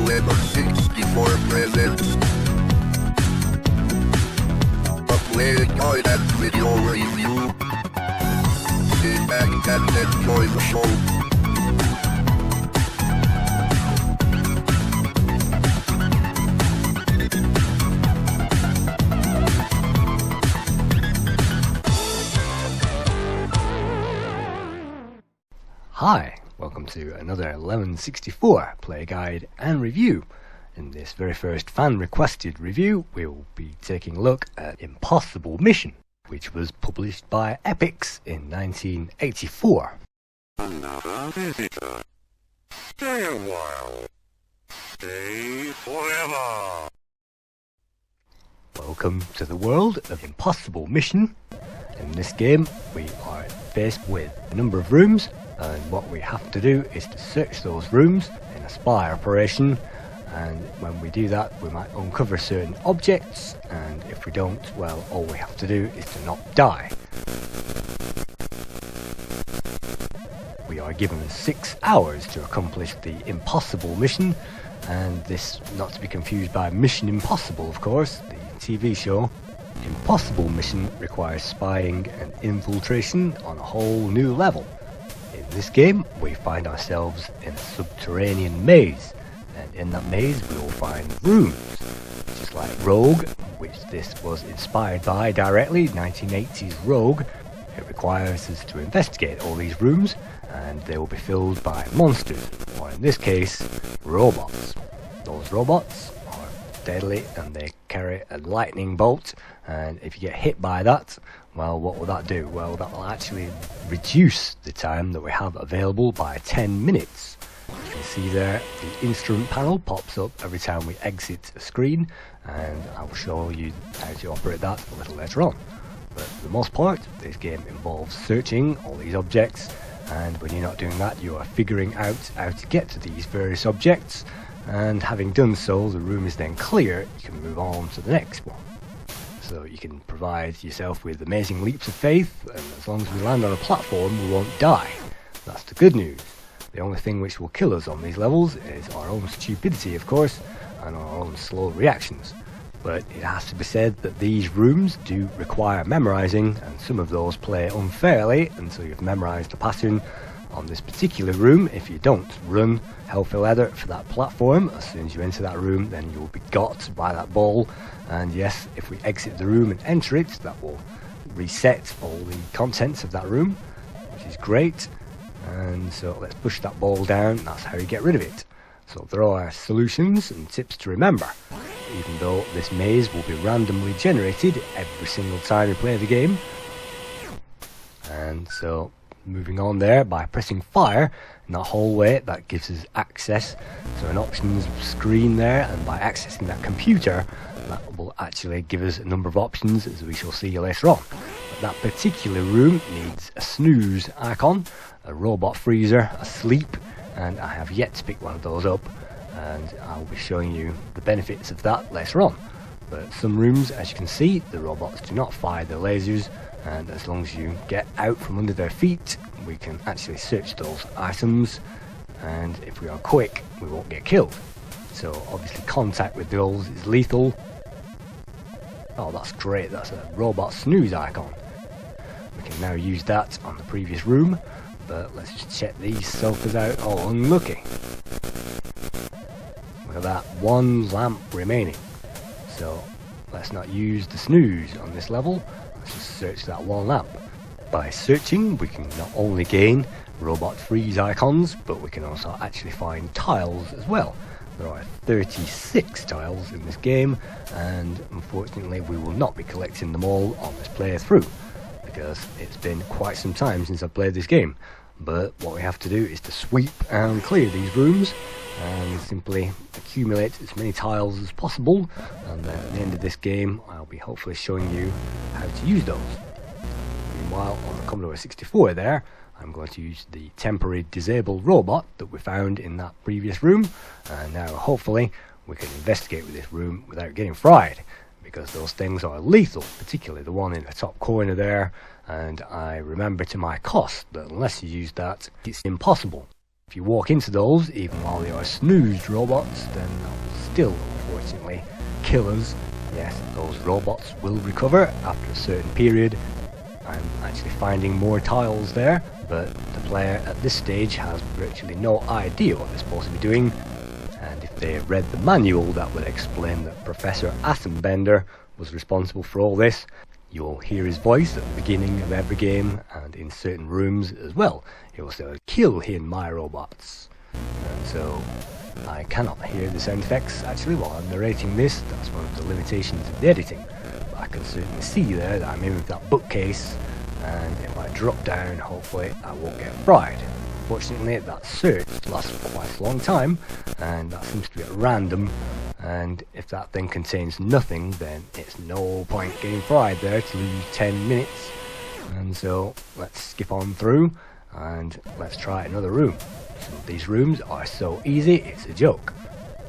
with a 64 present. A Playguide and video review. Sit back and enjoy the show. Hi, welcome to another 1164 play guide and review. In this very first fan requested review, we will be taking a look at Impossible Mission, which was published by Epyx in 1984. Another visitor. Stay a while. Stay forever. Welcome to the world of Impossible Mission. In this game, we are faced with a number of rooms, and what we have to do is to search those rooms in a spy operation, and when we do that we might uncover certain objects, and if we don't, well, all we have to do is to not die. We are given 6 hours to accomplish the Impossible Mission, and this not to be confused by Mission Impossible, of course, the TV show. Impossible Mission requires spying and infiltration on a whole new level. In this game, we find ourselves in a subterranean maze, and in that maze we will find rooms, just like Rogue, which this was inspired by directly, 1980s Rogue. It requires us to investigate all these rooms, and they will be filled by monsters, or in this case, robots. Those robots are deadly, and they carry a lightning bolt, and if you get hit by that, well, what will that do? Well, that will actually reduce the time that we have available by 10 minutes. You can see there, the instrument panel pops up every time we exit a screen, and I will show you how to operate that a little later on. But for the most part, this game involves searching all these objects, and when you're not doing that, you are figuring out how to get to these various objects, and having done so, the room is then clear, you can move on to the next one. So you can provide yourself with amazing leaps of faith, and as long as we land on a platform, we won't die. That's the good news. The only thing which will kill us on these levels is our own stupidity, of course, and our own slow reactions. But it has to be said that these rooms do require memorizing, and some of those play unfairly until you've memorized the pattern. On this particular room, if you don't run hell for leather for that platform, as soon as you enter that room, then you will be got by that ball. And yes, if we exit the room and enter it, that will reset all the contents of that room, which is great. And so let's push that ball down, that's how you get rid of it. So there are solutions and tips to remember, even though this maze will be randomly generated every single time you play the game. And so moving on there, by pressing fire in that hallway, that gives us access to an options screen there, and by accessing that computer, that will actually give us a number of options, as we shall see later on. But that particular room needs a snooze icon, a robot freezer, a sleep, and I have yet to pick one of those up, and I'll be showing you the benefits of that later on. But some rooms, as you can see, the robots do not fire their lasers, and as long as you get out from under their feet, we can actually search those items, and if we are quick, we won't get killed. So obviously contact with those is lethal. Oh, that's great, that's a robot snooze icon. We can now use that on the previous room, but let's just check these sofas out. Oh, unlucky. Look at that, one lamp remaining. So let's not use the snooze on this level. Let's just search that one lamp. By searching, we can not only gain robot freeze icons, but we can also actually find tiles as well. There are 36 tiles in this game, and unfortunately we will not be collecting them all on this playthrough, because it's been quite some time since I've played this game. But what we have to do is to sweep and clear these rooms, and simply accumulate as many tiles as possible, and then at the end of this game I'll be hopefully showing you how to use those. Meanwhile, on the Commodore 64 there, I'm going to use the temporary disabled robot that we found in that previous room, and now hopefully we can investigate with this room without getting fried, because those things are lethal, particularly the one in the top corner there, and I remember to my cost that unless you use that, it's impossible. If you walk into those, even while they are snoozed robots, then that will still, unfortunately, kill us. Yes, those robots will recover after a certain period. I'm actually finding more tiles there, but the player at this stage has virtually no idea what they're supposed to be doing. And if they read the manual, that would explain that Professor Atombender was responsible for all this. You'll hear his voice at the beginning of every game, and in certain rooms as well. He will say, "Kill him, my robots." And so I cannot hear the sound effects actually while I'm narrating this. That's one of the limitations of the editing. But I can certainly see there that I'm in with that bookcase, and if I drop down, hopefully I won't get fried. Fortunately, that search lasts for quite a long time, and that seems to be at random, and if that thing contains nothing, then it's no point getting fried there to lose 10 minutes. And so let's skip on through, and let's try another room. Some of these rooms are so easy, it's a joke.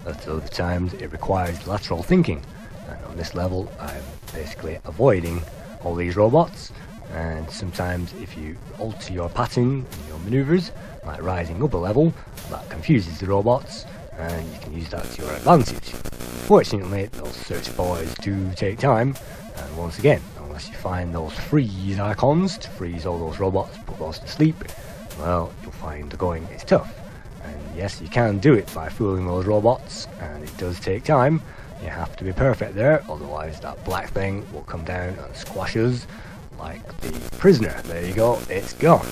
At other times, it requires lateral thinking, and on this level, I'm basically avoiding all these robots. And sometimes if you alter your pattern and your maneuvers, like rising up a level, that confuses the robots, and you can use that to your advantage. Fortunately, those search boys do take time, and once again, unless you find those freeze icons to freeze all those robots, put those to sleep, well, you'll find the going is tough. And yes, you can do it by fooling those robots, and it does take time. You have to be perfect there, otherwise that black thing will come down and squash us. Like the prisoner. There you go, it's gone.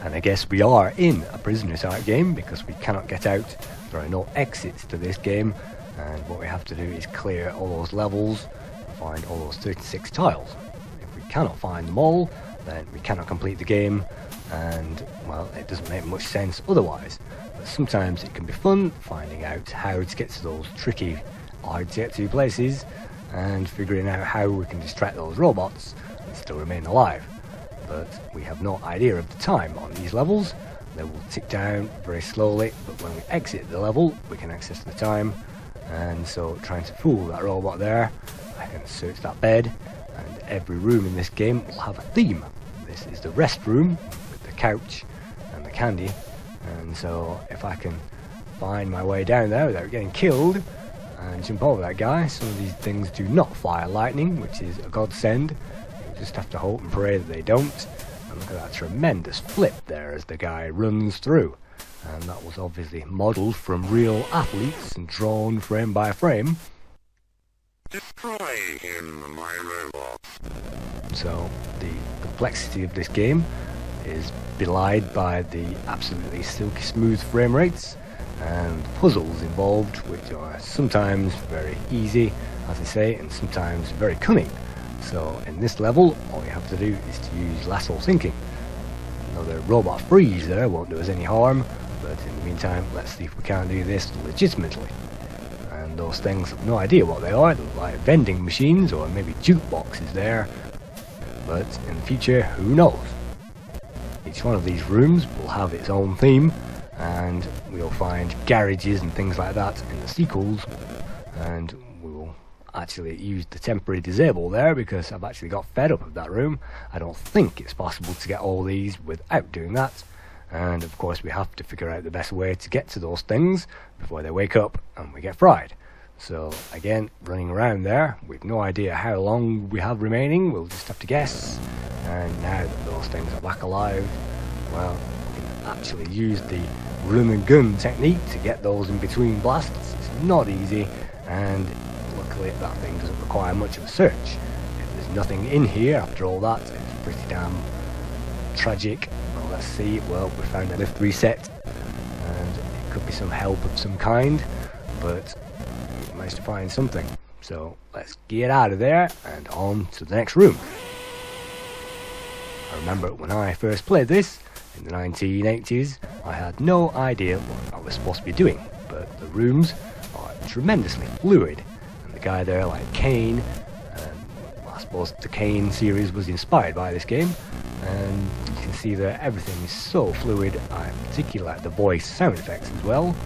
And I guess we are in a prisoner type game because we cannot get out. There are no exits to this game, and what we have to do is clear all those levels and find all those 36 tiles. If we cannot find them all, then we cannot complete the game, and well, it doesn't make much sense otherwise. But sometimes it can be fun finding out how to get to those tricky, hard to get to places, and figuring out how we can distract those robots and still remain alive. But we have no idea of the time on these levels. They will tick down very slowly, but when we exit the level, we can access the time. And so trying to fool that robot there, I can search that bed, and every room in this game will have a theme. This is the rest room with the couch and the candy, and so if I can find my way down there without getting killed and jump over that guy. Some of these things do not fire lightning, which is a godsend. You just have to hope and pray that they don't. And look at that tremendous flip there as the guy runs through. And that was obviously modelled from real athletes and drawn frame by frame. Destroy him, my robot. So the complexity of this game is belied by the absolutely silky smooth frame rates and puzzles involved, which are sometimes very easy, as I say, and sometimes very cunning. So in this level, all you have to do is to use lateral thinking. Another robot freeze there won't do us any harm, but in the meantime, let's see if we can't do this legitimately. And those things, have no idea what they are. They're like vending machines or maybe jukeboxes there, but in the future, who knows? Each one of these rooms will have its own theme, and we'll find garages and things like that in the sequels, and we'll actually use the temporary disable there because I've actually got fed up of that room. I don't think it's possible to get all these without doing that, and of course we have to figure out the best way to get to those things before they wake up and we get fried. So again, running around there with no idea how long we have remaining, we'll just have to guess. And now that those things are back alive, well, we can actually use the run and gun technique to get those in between blasts. It's not easy, and luckily that thing doesn't require much of a search. If there's nothing in here after all that, it's pretty damn tragic. Well, let's see. Well, we found a lift reset, and it could be some help of some kind, but we managed to find something. So let's get out of there and on to the next room. I remember when I first played this in the 1980s, I had no idea what I was supposed to be doing, but the rooms are tremendously fluid, and the guy there, like Kane, I suppose the Kane series was inspired by this game, and you can see that everything is so fluid. I particularly like the voice sound effects as well.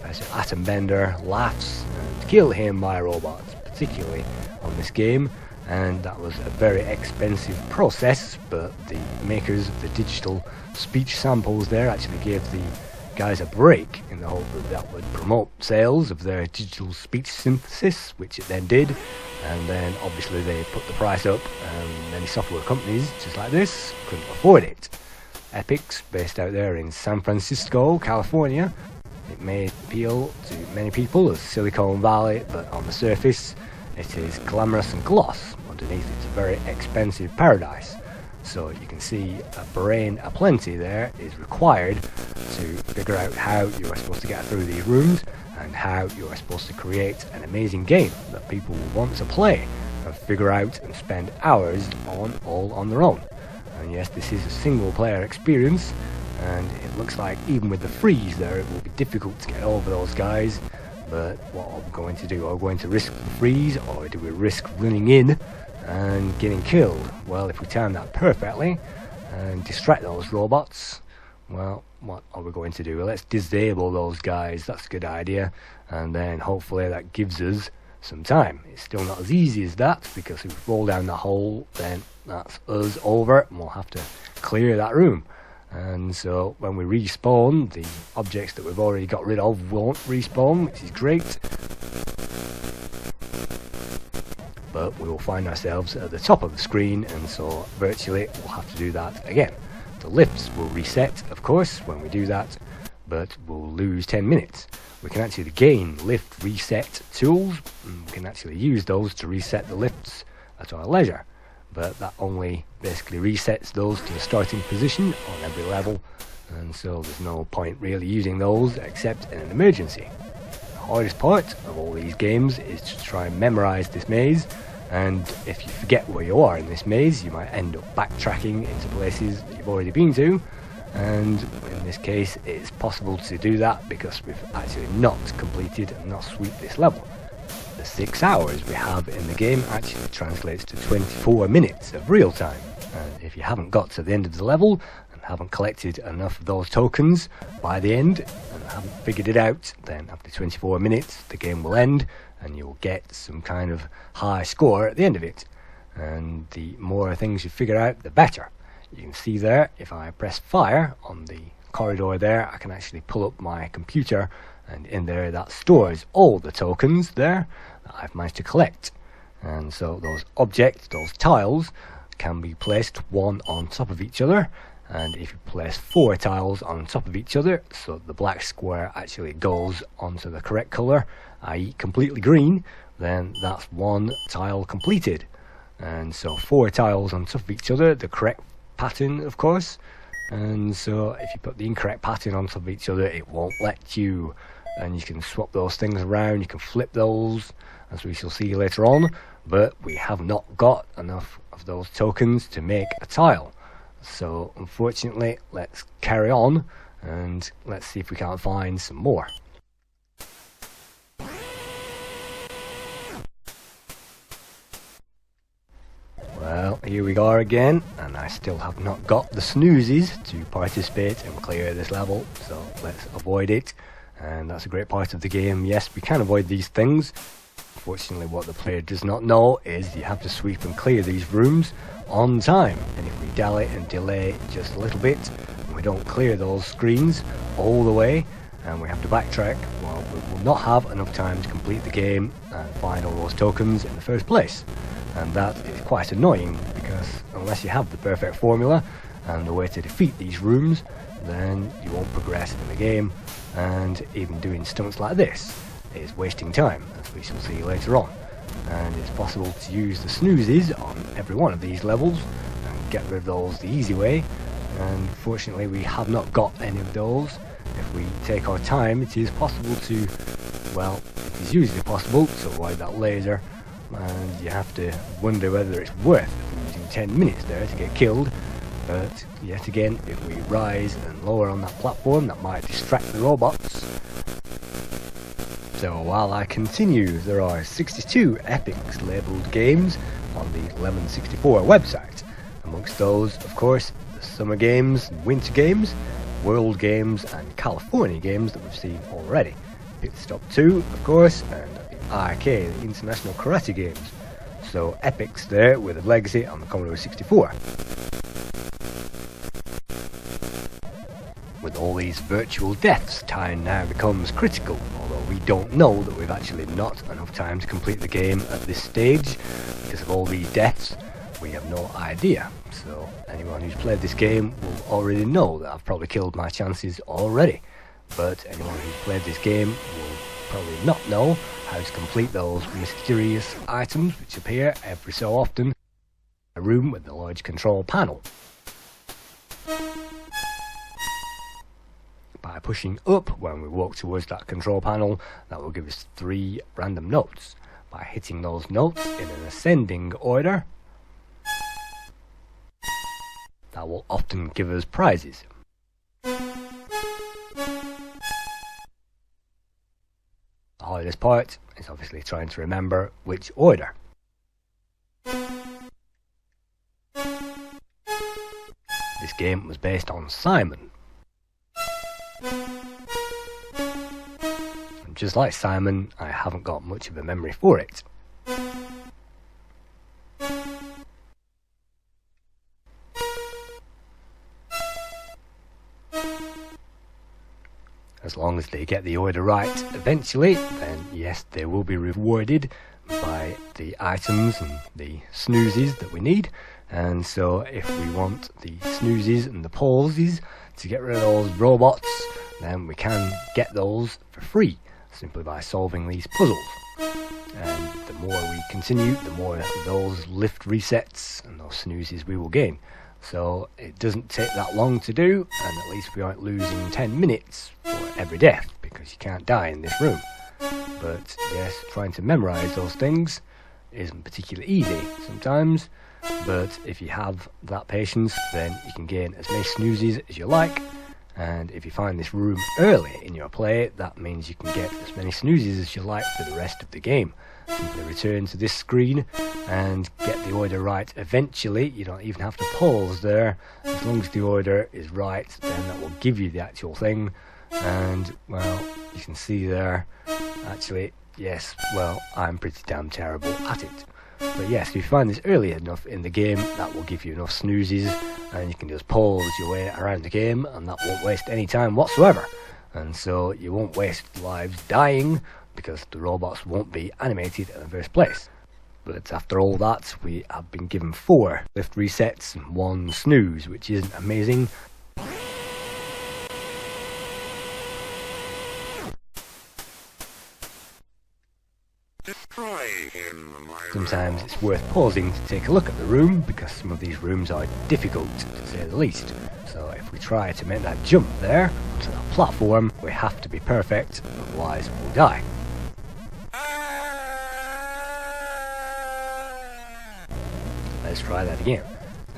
Professor Atombender laughs, and kill him, my robots, particularly on this game. and that was a very expensive process, but the makers of the digital speech samples there actually gave the guys a break in the hope that that would promote sales of their digital speech synthesis, which it then did, and then obviously they put the price up and many software companies just like this couldn't afford it. Epyx, based out there in San Francisco, California, it may appeal to many people as Silicon Valley, but on the surface it is glamorous and gloss. Underneath it's a very expensive paradise. So you can see a brain aplenty there is required to figure out how you are supposed to get through these rooms and how you are supposed to create an amazing game that people will want to play and figure out and spend hours on all on their own. And yes, this is a single player experience, and it looks like even with the freeze there it will be difficult to get over those guys. But what are we going to do? Are we going to risk the freeze, or do we risk running in and getting killed? Well, if we time that perfectly and distract those robots, well, what are we going to do? Well, let's disable those guys. That's a good idea, and then hopefully that gives us some time. It's still not as easy as that, because if we roll down that hole, then that's us over and we'll have to clear that room. And so when we respawn, the objects that we've already got rid of won't respawn, which is great. But we will find ourselves at the top of the screen, and so virtually we'll have to do that again. The lifts will reset, of course, when we do that, but we'll lose 10 minutes. We can actually gain lift reset tools, and we can actually use those to reset the lifts at our leisure. But that only basically resets those to the starting position on every level, and so there's no point really using those except in an emergency. The hardest part of all these games is to try and memorize this maze, and if you forget where you are in this maze, you might end up backtracking into places that you've already been to, and in this case it's possible to do that because we've actually not completed and not swept this level. The 6 hours we have in the game actually translates to 24 minutes of real time, and if you haven't got to the end of the level and haven't collected enough of those tokens by the end and haven't figured it out, then after 24 minutes the game will end and you'll get some kind of high score at the end of it. And the more things you figure out, the better. You can see there, if I press fire on the corridor there, I can actually pull up my computer, and in there that stores all the tokens there that I've managed to collect. And so those objects, those tiles, can be placed one on top of each other, and if you place 4 tiles on top of each other, so the black square actually goes onto the correct colour, i.e. completely green, then that's 1 tile completed. And so 4 tiles on top of each other, the correct pattern of course, and so if you put the incorrect pattern on top of each other it won't let you, and you can swap those things around, you can flip those as we shall see later on, but we have not got enough of those tokens to make a tile. So unfortunately let's carry on and let's see if we can't find some more. Well, here we are again, and I still have not got the snoozes to participate and clear this level, so let's avoid it. And that's a great part of the game. Yes, we can avoid these things. Unfortunately, what the player does not know is you have to sweep and clear these rooms on time, and if we dally and delay just a little bit and we don't clear those screens all the way and we have to backtrack, well, we will not have enough time to complete the game and find all those tokens in the first place. And that is quite annoying, because unless you have the perfect formula and the way to defeat these rooms, then you won't progress in the game, and even doing stunts like this is wasting time, as we shall see later on. And it's possible to use the snoozes on every one of these levels and get rid of those the easy way, and fortunately we have not got any of those. If we take our time, it is possible to, well, it is usually possible to avoid that laser, and you have to wonder whether it's worth losing 10 minutes there to get killed. But yet again, if we rise and lower on that platform, that might distract the robots. So while I continue, there are 62 Epyx labelled games on the Lemon 64 website. Amongst those, of course, the summer games, winter games, world games and California games that we've seen already. Pit Stop 2, of course, and IK, the International Karate Games. So Epyx there with a legacy on the Commodore 64. With all these virtual deaths, time now becomes critical, although we don't know that we've actually not enough time to complete the game at this stage. Because of all these deaths, we have no idea. So anyone who's played this game will already know that I've probably killed my chances already. But anyone who's played this game will probably not know how to complete those mysterious items which appear every so often in a room with the large control panel. By pushing up when we walk towards that control panel, that will give us 3 random notes. By hitting those notes in an ascending order, that will often give us prizes. The hardest part is obviously trying to remember which order. This game was based on Simon. And just like Simon, I haven't got much of a memory for it. As long as they get the order right eventually, then yes, they will be rewarded by the items and the snoozes that we need. And so if we want the snoozes and the pauses to get rid of those robots, then we can get those for free simply by solving these puzzles. And the more we continue, the more those lift resets and those snoozes we will gain. So it doesn't take that long to do, and at least we aren't losing 10 minutes for every death, because you can't die in this room. But yes, trying to memorize those things isn't particularly easy sometimes, but if you have that patience, then you can gain as many snoozes as you like. And if you find this room early in your play, that means you can get as many snoozes as you like for the rest of the game. Simply return to this screen and get the order right eventually. You don't even have to pause there. As long as the order is right, then that will give you the actual thing. And, well, you can see there, actually, yes, well, I'm pretty damn terrible at it. But yes, if you find this early enough in the game, that will give you enough snoozes, and you can just pause your way around the game, and that won't waste any time whatsoever. And so you won't waste lives dying, because the robots won't be animated in the first place. But after all that, we have been given 4 lift resets and 1 snooze, which isn't amazing. Sometimes it's worth pausing to take a look at the room, because some of these rooms are difficult, to say the least. So if we try to make that jump there, onto that platform, we have to be perfect, otherwise we'll die. Let's try that again.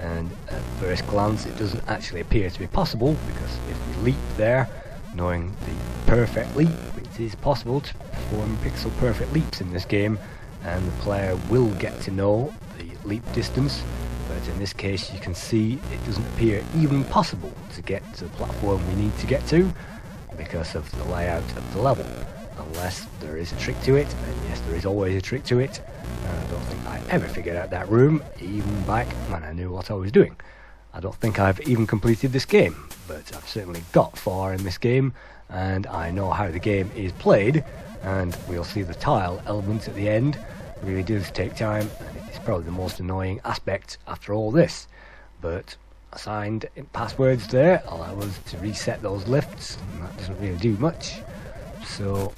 And at first glance it doesn't actually appear to be possible, because if we leap there, knowing the perfect leap, it is possible to perform pixel perfect leaps in this game, and the player will get to know the leap distance, but in this case you can see it doesn't appear even possible to get to the platform we need to get to because of the layout of the level, unless there is a trick to it. And yes, there is always a trick to it, and I don't think I ever figured out that room, even back when I knew what I was doing. I don't think I've even completed this game, but I've certainly got far in this game, and I know how the game is played, and we'll see the tile element at the end. It really does take time, and it is probably the most annoying aspect after all this. But assigned passwords there allow us to reset those lifts, and that doesn't really do much. So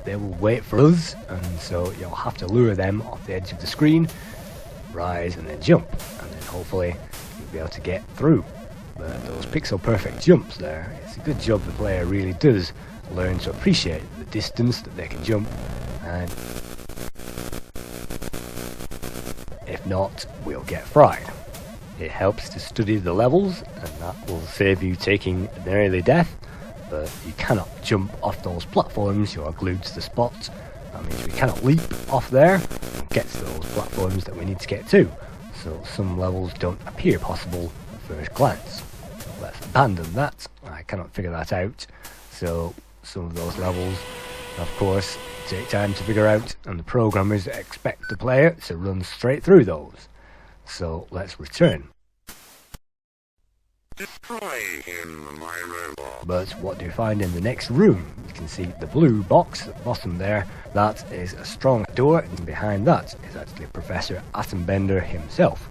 they will wait for us, and so you'll have to lure them off the edge of the screen, rise and then jump, and then hopefully you'll be able to get through. But those pixel perfect jumps there, it's a good job the player really does learn to appreciate the distance that they can jump, and if not, we'll get fried. It helps to study the levels, and that will save you taking an early death, but you cannot jump off those platforms, you are glued to the spot. That means we cannot leap off there and get to those platforms that we need to get to, so some levels don't appear possible at first glance. Let's abandon that. I cannot figure that out, so some of those levels Of course, take time to figure out, and the programmers expect the player to run straight through those. So let's return. Destroy him, my robot. But what do you find in the next room? You can see the blue box at the bottom there. That is a strong door, and behind that is actually Professor Atombender himself.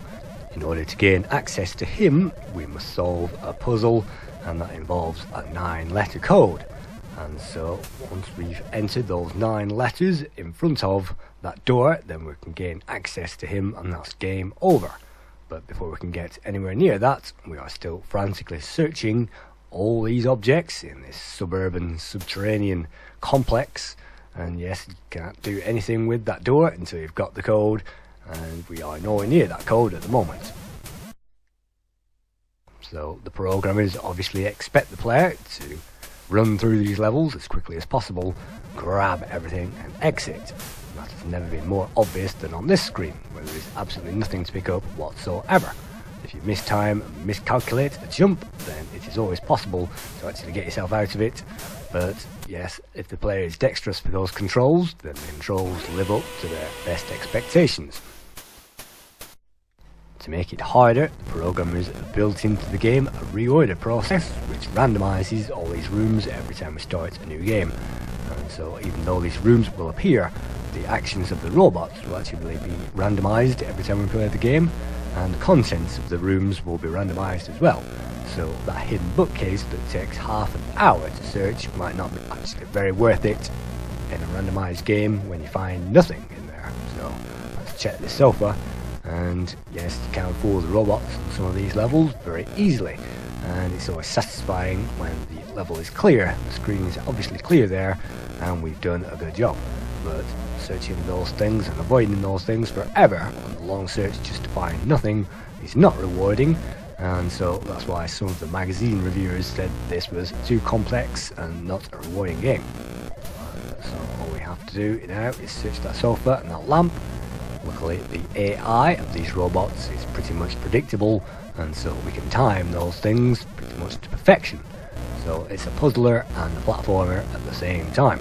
In order to gain access to him, we must solve a puzzle, and that involves a 9-letter code. And so once we've entered those 9 letters in front of that door, then we can gain access to him, and that's game over. But before we can get anywhere near that, we are still frantically searching all these objects in this suburban subterranean complex. And yes, you can't do anything with that door until you've got the code, and we are nowhere near that code at the moment. So the programmers obviously expect the player to run through these levels as quickly as possible, grab everything and exit. That has never been more obvious than on this screen, where there is absolutely nothing to pick up whatsoever. If you miss time and miscalculate a jump, then it is always possible to actually get yourself out of it. But yes, if the player is dexterous with those controls, then the controls live up to their best expectations. To make it harder, the programmers have built into the game a reorder process which randomizes all these rooms every time we start a new game. And so even though these rooms will appear, the actions of the robots will actually be randomized every time we play the game, and the contents of the rooms will be randomized as well. So that hidden bookcase that takes half an hour to search might not be actually very worth it in a randomized game when you find nothing in there. So let's check this sofa. And yes, you can fool the robots on some of these levels very easily, and it's always satisfying when the level is clear. The screen is obviously clear there, and we've done a good job. But searching those things and avoiding those things forever on a long search just to find nothing is not rewarding, and so that's why some of the magazine reviewers said this was too complex and not a rewarding game. So all we have to do now is search that sofa and that lamp. Luckily, the AI of these robots is pretty much predictable, and so we can time those things pretty much to perfection. So it's a puzzler and a platformer at the same time.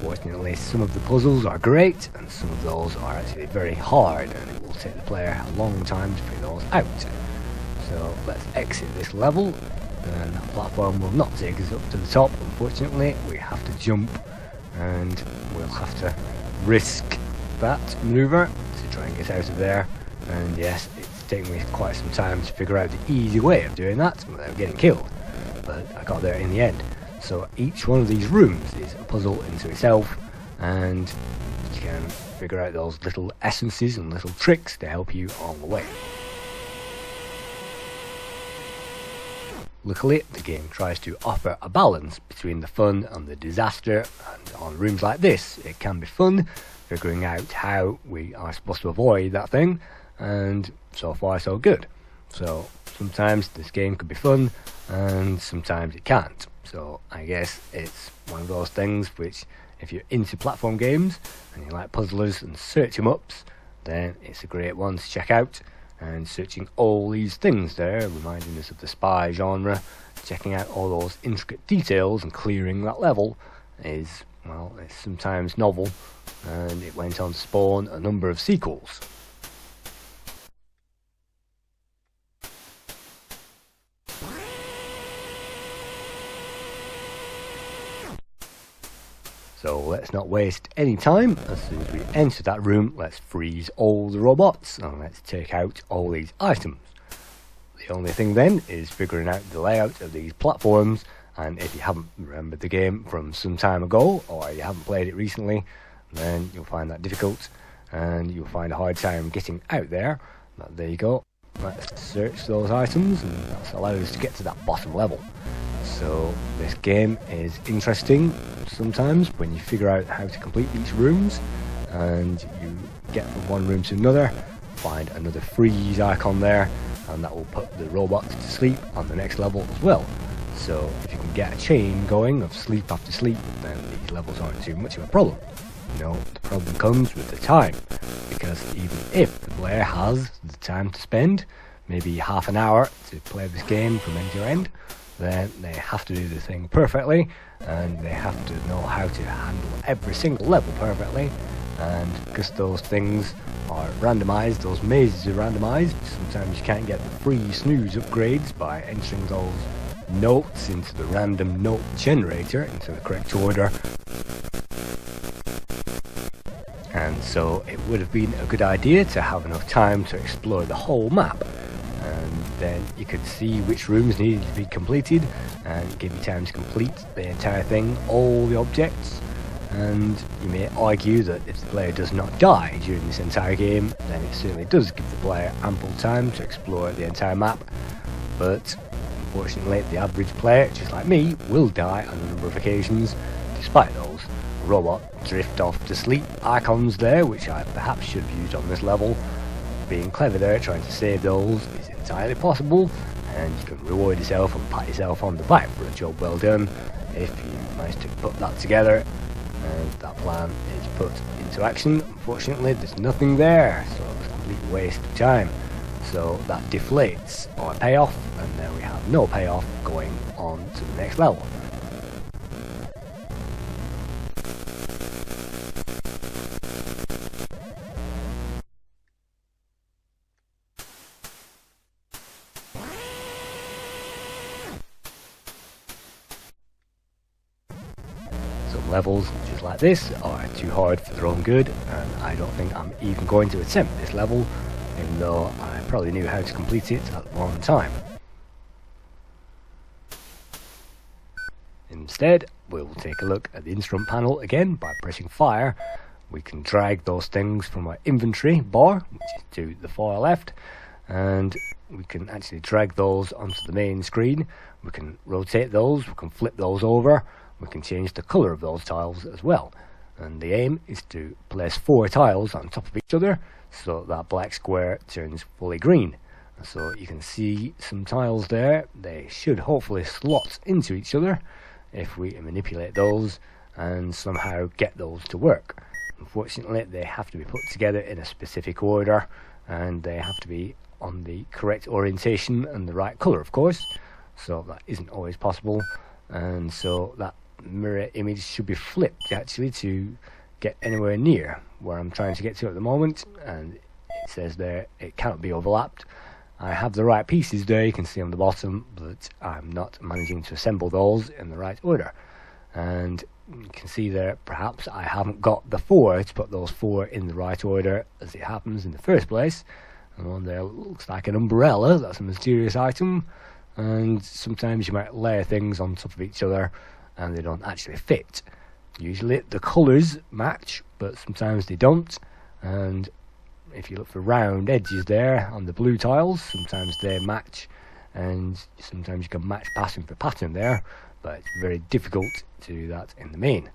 Fortunately, some of the puzzles are great, and some of those are actually very hard, and it will take the player a long time to figure those out. So let's exit this level, and that platform will not take us up to the top, unfortunately. We have to jump, and we'll have to risk that maneuver to try and get out of there. And yes, it's taken me quite some time to figure out the easy way of doing that without getting killed, but I got there in the end. So each one of these rooms is a puzzle into itself, and you can figure out those little essences and little tricks to help you on the way. Luckily, the game tries to offer a balance between the fun and the disaster, and on rooms like this, it can be fun figuring out how we are supposed to avoid that thing, and so far so good. So sometimes this game could be fun, and sometimes it can't. So I guess it's one of those things which, if you're into platform games and you like puzzlers and search 'em ups, then it's a great one to check out. And searching all these things there, reminding us of the spy genre, checking out all those intricate details and clearing that level is, well, it's sometimes novel, and it went on to spawn a number of sequels. So let's not waste any time. As soon as we enter that room, let's freeze all the robots and let's take out all these items. The only thing then is figuring out the layout of these platforms, and if you haven't remembered the game from some time ago, or you haven't played it recently, then you'll find that difficult and you'll find a hard time getting out there. But there you go. Let's search those items, and that's allowed us to get to that bottom level. So this game is interesting sometimes when you figure out how to complete these rooms, and you get from one room to another, find another freeze icon there, and that will put the robots to sleep on the next level as well. So if you can get a chain going of sleep after sleep, then these levels aren't too much of a problem. You know, the problem comes with the time, because even if the player has the time to spend, maybe half an hour to play this game from end to end, then they have to do the thing perfectly, and they have to know how to handle every single level perfectly. And because those things are randomized, those mazes are randomized, sometimes you can't get the free snooze upgrades by entering those notes into the random note generator into the correct order. And so it would have been a good idea to have enough time to explore the whole map, and then you could see which rooms needed to be completed and give you time to complete the entire thing, all the objects. And you may argue that if the player does not die during this entire game, then it certainly does give the player ample time to explore the entire map. But unfortunately, the average player, just like me, will die on a number of occasions, despite those robot drift off to sleep icons there, which I perhaps should have used on this level. Being clever there, trying to save those is entirely possible, and you can reward yourself and pat yourself on the back for a job well done if you manage to put that together and that plan is put into action. Unfortunately, there's nothing there, so it's a complete waste of time. So that deflates our payoff, and then we have no payoff going on to the next level. Some levels, just like this, are too hard for their own good, and I don't think I'm even going to attempt this level, even though I probably knew how to complete it at one time. Instead, we'll take a look at the instrument panel again by pressing fire. We can drag those things from our inventory bar, which is to the far left, and we can actually drag those onto the main screen. We can rotate those, we can flip those over, we can change the colour of those tiles as well. And the aim is to place 4 tiles on top of each other, so that black square turns fully green. So you can see some tiles there. They should hopefully slot into each other if we manipulate those and somehow get those to work. Unfortunately, they have to be put together in a specific order, and they have to be on the correct orientation and the right colour, of course. So that isn't always possible, and so that mirror image should be flipped actually to get anywhere near where I'm trying to get to at the moment, and it says there it cannot be overlapped. I have the right pieces there, you can see on the bottom, but I'm not managing to assemble those in the right order. And you can see there perhaps I haven't got the 4 to put those 4 in the right order as it happens in the first place. And one there looks like an umbrella, that's a mysterious item, and sometimes you might layer things on top of each other and they don't actually fit. Usually the colours match, but sometimes they don't, and if you look for round edges there on the blue tiles, sometimes they match, and sometimes you can match pattern for pattern there, but it's very difficult to do that in the main.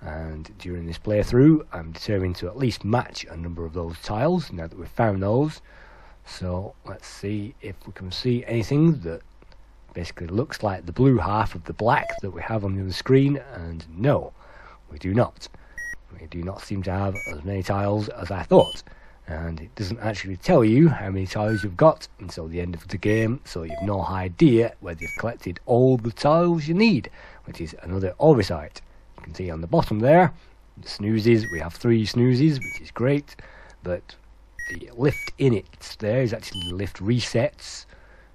And during this playthrough I'm determined to at least match a number of those tiles now that we've found those. So let's see if we can see anything that basically looks like the blue half of the black that we have on the other screen, and no, we do not. We do not seem to have as many tiles as I thought, and it doesn't actually tell you how many tiles you've got until the end of the game, so you've no idea whether you've collected all the tiles you need, which is another oversight. You can see on the bottom there, the snoozes, we have 3 snoozes, which is great, but the lift inits there is actually the lift resets,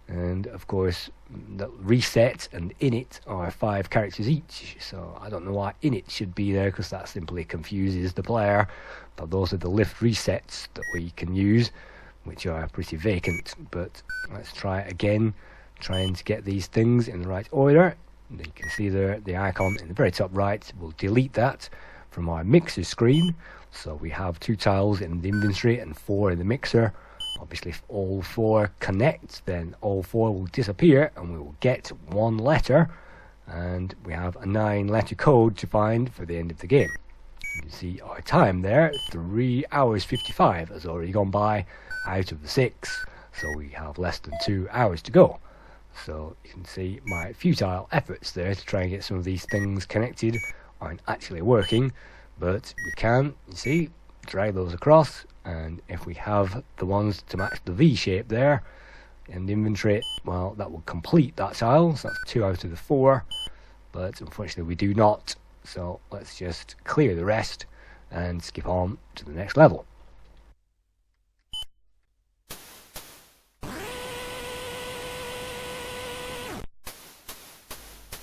and of course the reset and init are 5 characters each, so I don't know why init should be there, because that simply confuses the player. But those are the lift resets that we can use, which are pretty vacant. But let's try again, trying to get these things in the right order. And you can see there the icon in the very top right. We'll delete that from our mixer screen, so we have 2 tiles in the inventory and 4 in the mixer. Obviously if all 4 connect, then all 4 will disappear and we will get 1 letter, and we have a 9-letter code to find for the end of the game. You can see our time there, 3 hours 55 has already gone by out of the 6, so we have less than 2 hours to go. So you can see my futile efforts there to try and get some of these things connected aren't actually working, but we can, you see, drag those across, and if we have the ones to match the V shape there, in the inventory, well, that will complete that tile, so that's 2 out of the 4, but unfortunately we do not, so let's just clear the rest and skip on to the next level.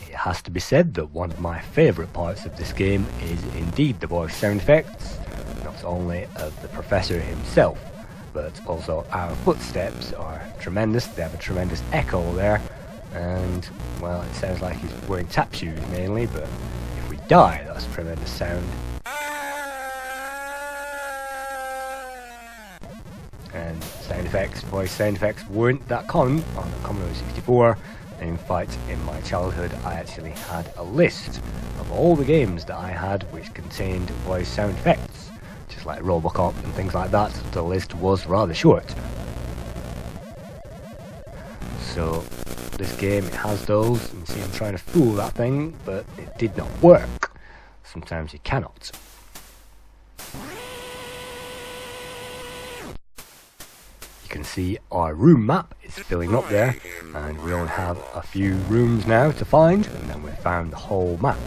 It has to be said that one of my favourite parts of this game is indeed the voice sound effects, not only of the professor himself, but also our footsteps are tremendous. They have a tremendous echo there, and well, it sounds like he's wearing tap shoes mainly, but if we die, that's a tremendous sound. And sound effects, voice sound effects weren't that common on the Commodore 64. In fact, in my childhood I actually had a list of all the games that I had which contained voice sound effects, just like Robocop and things like that. The list was rather short. So this game, it has those, and see I'm trying to fool that thing, but it did not work. Sometimes you cannot. You can see our room map is filling up there, and we only have a few rooms now to find, and then we've found the whole map.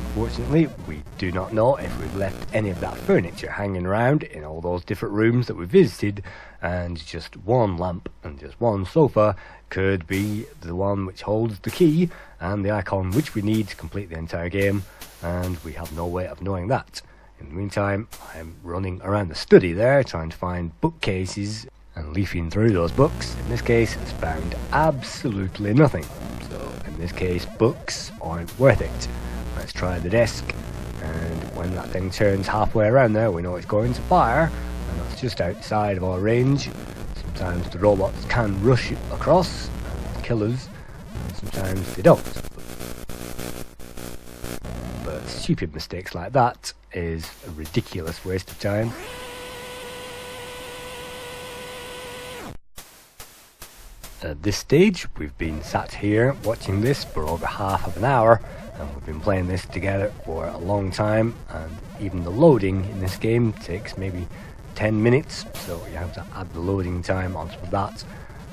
Unfortunately, we do not know if we've left any of that furniture hanging around in all those different rooms that we visited, and just one lamp and just one sofa could be the one which holds the key and the icon which we need to complete the entire game, and we have no way of knowing that. In the meantime, I'm running around the study there trying to find bookcases and leafing through those books. In this case, it's found absolutely nothing. So in this case, books aren't worth it. Let's try the desk, and when that thing turns halfway around there, we know it's going to fire, and that's just outside of our range. Sometimes the robots can rush across and kill us, and sometimes they don't. But stupid mistakes like that is a ridiculous waste of time. At this stage, we've been sat here watching this for over half of an hour, and we've been playing this together for a long time, and even the loading in this game takes maybe 10 minutes, so you have to add the loading time on top of that.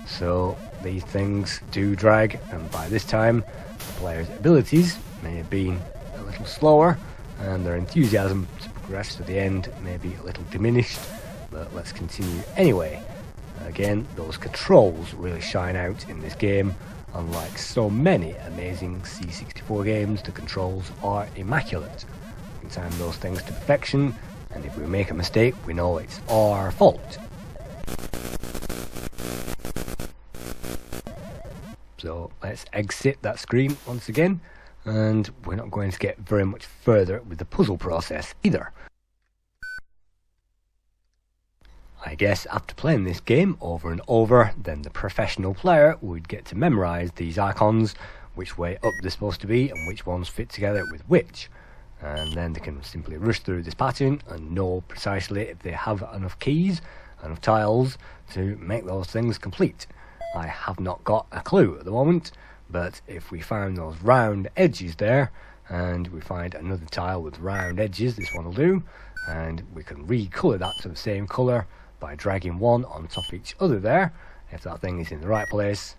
So these things do drag, and by this time the player's abilities may have been a little slower, and their enthusiasm to progress to the end may be a little diminished, but let's continue anyway. Again, those controls really shine out in this game. Unlike so many amazing C64 games, the controls are immaculate. We can time those things to perfection, and if we make a mistake, we know it's our fault. So let's exit that screen once again, and we're not going to get very much further with the puzzle process either. I guess after playing this game over and over, then the professional player would get to memorise these icons, which way up they're supposed to be and which ones fit together with which. And then they can simply rush through this pattern and know precisely if they have enough keys, enough tiles to make those things complete. I have not got a clue at the moment, but if we found those round edges there, and we find another tile with round edges, this one will do, and we can recolour that to the same colour by dragging one on top of each other there. If that thing is in the right place,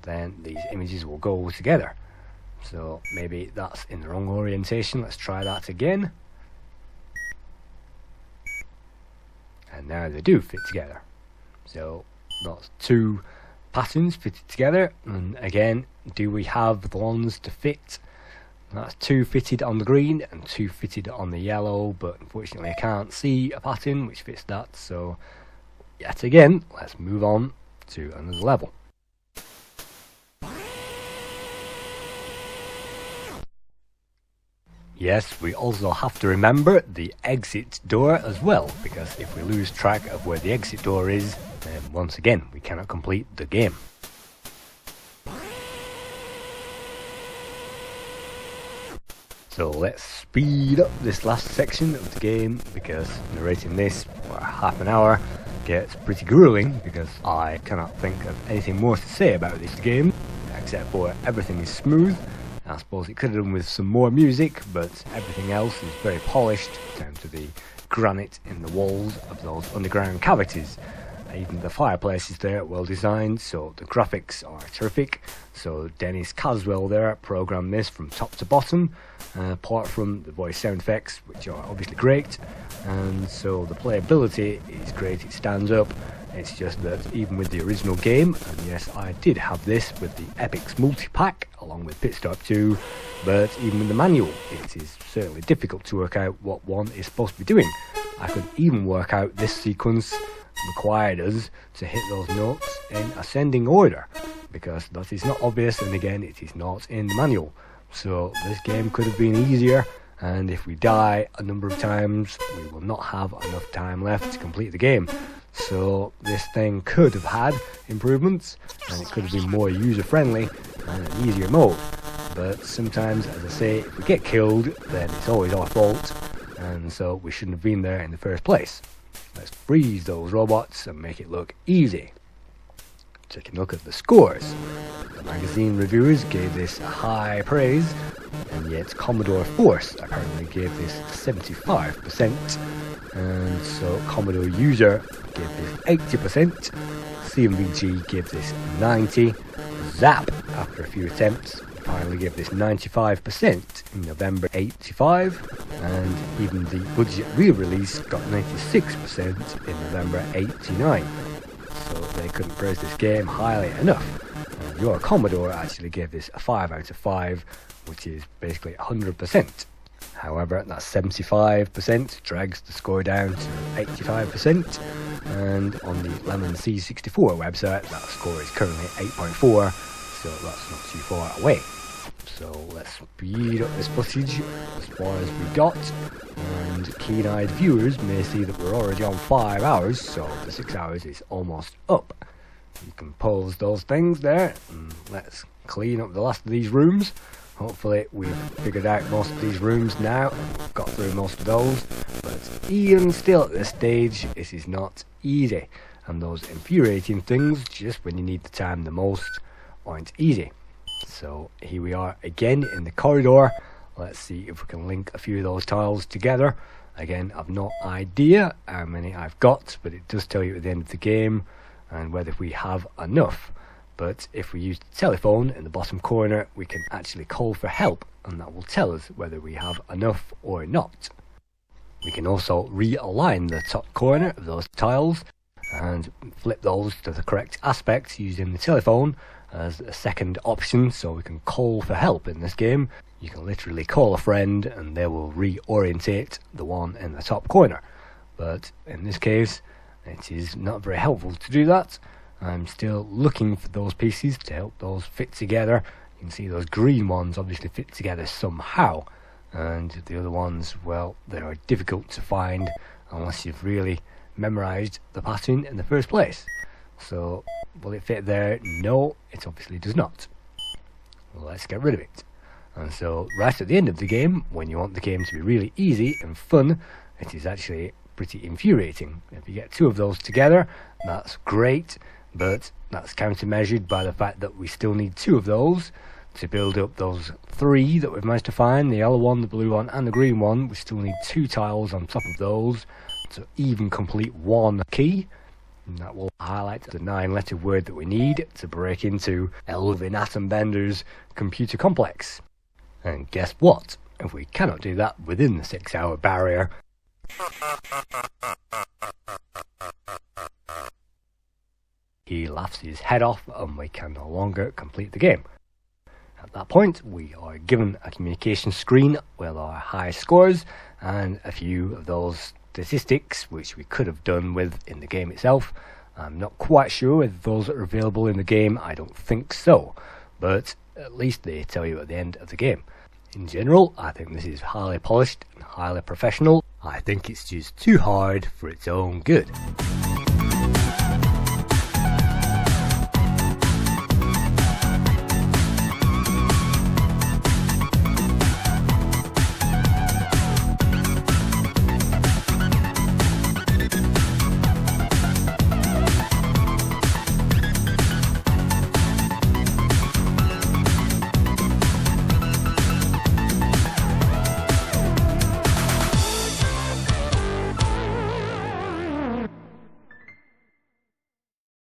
then these images will go together. So maybe that's in the wrong orientation. Let's try that again. And now they do fit together. So that's two patterns fitted together. And again, do we have the ones to fit? That's two fitted on the green and two fitted on the yellow, but unfortunately I can't see a pattern which fits that, so yet again, let's move on to another level. Yes, we also have to remember the exit door as well, because if we lose track of where the exit door is, then once again we cannot complete the game. So let's speed up this last section of the game, because narrating this for half an hour gets pretty grueling, because I cannot think of anything more to say about this game, except for everything is smooth. I suppose it could have done with some more music, but everything else is very polished, down to the granite in the walls of those underground cavities. Even the fireplaces there, well designed, so the graphics are terrific. So Dennis Caswell there programmed this from top to bottom, apart from the voice sound effects, which are obviously great. And so the playability is great, it stands up. It's just that even with the original game, and yes, I did have this with the Epyx multi-pack along with Pit Stop 2, but even with the manual, it is certainly difficult to work out what one is supposed to be doing. I could even work out this sequence required us to hit those notes in ascending order, because that is not obvious, and again, it is not in the manual. So this game could have been easier, and if we die a number of times, we will not have enough time left to complete the game. So this thing could have had improvements, and it could have been more user-friendly and an easier mode. But sometimes, as I say, if we get killed, then it's always our fault, and so we shouldn't have been there in the first place. Let's freeze those robots and make it look easy. Taking a look at the scores. The magazine reviewers gave this high praise, and yet Commodore Force apparently gave this 75%, and so Commodore User gave this 80%, CMVG gave this 90%, Zap, after a few attempts, finally gave this 95% in November 85, and even the budget re-release got 96% in November 89. So they couldn't praise this game highly enough. Your Commodore actually gave this a 5 out of 5, which is basically 100%. However, that 75% drags the score down to 85%, and on the Lemon C64 website, that score is currently 8.4, so that's not too far away. So let's speed up this footage as far as we got, and keen-eyed viewers may see that we're already on 5 hours, so the 6 hours is almost up. You can pause those things there, and let's clean up the last of these rooms. Hopefully we've figured out most of these rooms now, got through most of those, but even still at this stage, it is not easy, and those infuriating things, just when you need the time the most, aren't easy. So here we are again in the corridor. Let's see if we can link a few of those tiles together. Again, I've no idea how many I've got, but it does tell you at the end of the game, and whether we have enough. But if we use the telephone in the bottom corner, we can actually call for help, and that will tell us whether we have enough or not. We can also realign the top corner of those tiles and flip those to the correct aspect using the telephone as a second option, so we can call for help in this game. You can literally call a friend and they will reorientate the one in the top corner. But in this case, it is not very helpful to do that. I'm still looking for those pieces to help those fit together. You can see those green ones obviously fit together somehow, and the other ones, well, they are difficult to find unless you've really memorized the pattern in the first place. So will it fit there? No, it obviously does not. Well, let's get rid of it. And so right at the end of the game, when you want the game to be really easy and fun, it is actually pretty infuriating. If you get two of those together, that's great, but that's countermeasured by the fact that we still need two of those to build up those three that we've managed to find, the yellow one, the blue one and the green one. We still need two tiles on top of those to even complete one key, and that will highlight the 9-letter word that we need to break into Elvin Atombender's computer complex. And guess what? If we cannot do that within the 6-hour barrier, he laughs his head off and we can no longer complete the game. At that point, we are given a communication screen with our high scores and a few of those statistics which we could have done with in the game itself. I'm not quite sure whether those are available in the game. I don't think so, but at least they tell you at the end of the game. In general, I think this is highly polished and highly professional. I think it's just too hard for its own good.